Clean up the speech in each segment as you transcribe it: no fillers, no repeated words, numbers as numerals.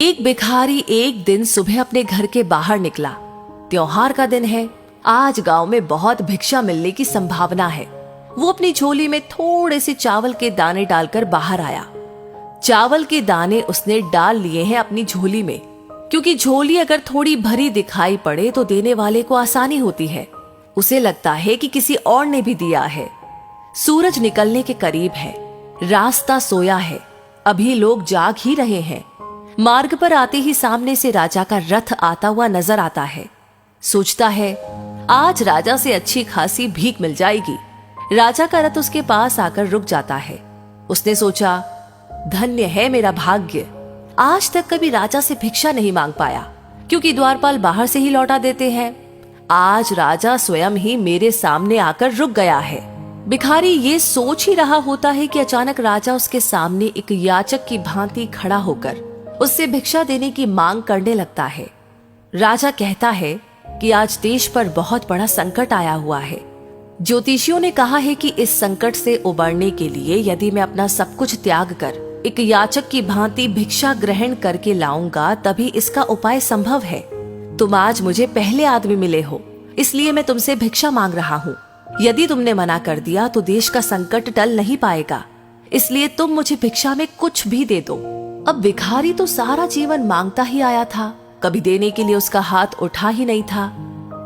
एक भिखारी एक दिन सुबह अपने घर के बाहर निकला। त्योहार का दिन है। आज गांव में बहुत भिक्षा मिलने की संभावना है। वो अपनी झोली में थोड़े से चावल के दाने डालकर बाहर आया। चावल के दाने उसने डाल लिए हैं अपनी झोली में, क्योंकि झोली अगर थोड़ी भरी दिखाई पड़े तो देने वाले को आसानी होती है। उसे लगता है कि किसी और ने भी दिया है। सूरज निकलने के करीब है। रास्ता सोया है। अभी लोग जाग ही रहे हैं। मार्ग पर आते ही सामने से राजा का रथ आता हुआ नजर आता है। सोचता है आज राजा से अच्छी खासी भीख मिल जाएगी। राजा का रथ उसके पास आकर रुक जाता है। उसने सोचा, धन्य है मेरा भाग्य, आज तक कभी राजा से भिक्षा नहीं मांग पाया, क्योंकि द्वारपाल बाहर से ही लौटा देते हैं। आज राजा स्वयं ही मेरे सामने आकर रुक गया है। भिखारी ये सोच ही रहा होता है कि अचानक राजा उसके सामने एक याचक की भांति खड़ा होकर उससे भिक्षा देने की मांग करने लगता है। राजा कहता है कि आज देश पर बहुत बड़ा संकट आया हुआ है। ज्योतिषियों ने कहा है कि इस संकट से उबरने के लिए यदि मैं अपना सब कुछ त्याग कर एक याचक की भांति भिक्षा ग्रहण करके लाऊंगा तभी इसका उपाय संभव है। तुम आज मुझे पहले आदमी मिले हो, इसलिए मैं तुमसे भिक्षा मांग रहा हूँ। यदि तुमने मना कर दिया तो देश का संकट टल नहीं पाएगा, इसलिए तुम मुझे भिक्षा में कुछ भी दे दो। अब भिखारी तो सारा जीवन मांगता ही आया था, कभी देने के लिए उसका हाथ उठा ही नहीं था।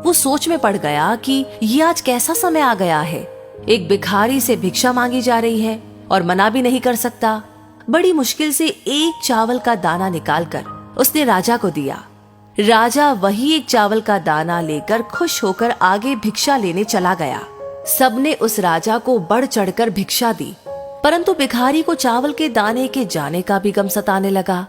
वो सोच में पड़ गया कि ये आज कैसा समय आ गया है। एक भिखारी से भिक्षा मांगी जा रही है और मना भी नहीं कर सकता। बड़ी मुश्किल से एक चावल का दाना निकालकर उसने राजा को दिया। राजा वही एक चावल का दाना लेकर खुश होकर आगे भिक्षा लेने चला गया। सबने उस राजा को बढ़ चढ़कर भिक्षा दी, परंतु भिखारी को चावल के दाने के जाने का भी गम सताने लगा।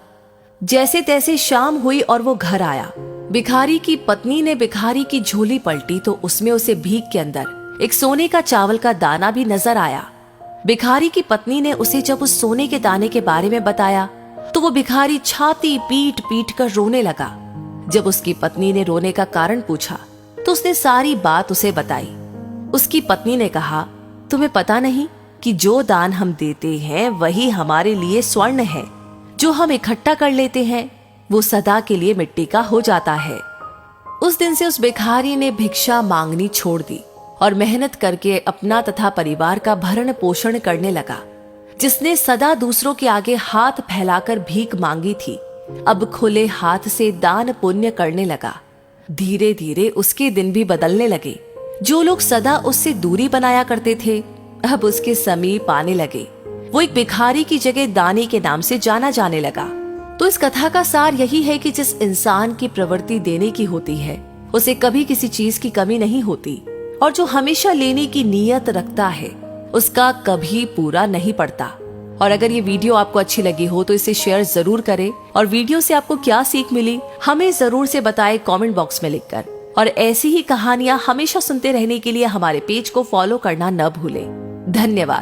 जैसे तैसे शाम हुई और वो घर आया। भिखारी की पत्नी ने भिखारी की झोली पलटी तो उसमें उसे भीख के अंदर एक सोने का चावल का दाना भी नजर आया। भिखारी की पत्नी ने उसे जब उस सोने के दाने के बारे में बताया तो वो भिखारी छाती पीट पीट कर रोने लगा। जब उसकी पत्नी ने रोने का कारण पूछा तो उसने सारी बात उसे बताई। उसकी पत्नी ने कहा, तुम्हें पता नहीं कि जो दान हम देते हैं वही हमारे लिए स्वर्ण है। जो हम इकट्ठा कर लेते हैं वो सदा के लिए मिट्टी का हो जाता है। उस दिन से उस भिखारी ने भिक्षा मांगनी छोड़ दी और मेहनत करके अपना तथा परिवार का भरण पोषण करने लगा। जिसने सदा दूसरों के आगे हाथ फैलाकर भीख मांगी थी, अब खुले हाथ से दान पुण्य करने लगा। धीरे धीरे उसके दिन भी बदलने लगे। जो लोग सदा उससे दूरी बनाया करते थे अब उसके समीप आने लगे। वो एक भिखारी की जगह दानी के नाम से जाना जाने लगा। तो इस कथा का सार यही है कि जिस इंसान की प्रवृत्ति देने की होती है उसे कभी किसी चीज की कमी नहीं होती, और जो हमेशा लेने की नीयत रखता है उसका कभी पूरा नहीं पड़ता। और अगर ये वीडियो आपको अच्छी लगी हो तो इसे शेयर जरूर करें, और वीडियो से आपको क्या सीख मिली हमें जरूर से बताएं कमेंट बॉक्स में लिखकर। और ऐसी ही कहानियां हमेशा सुनते रहने के लिए हमारे पेज को फॉलो करना न भूलें। धन्यवाद।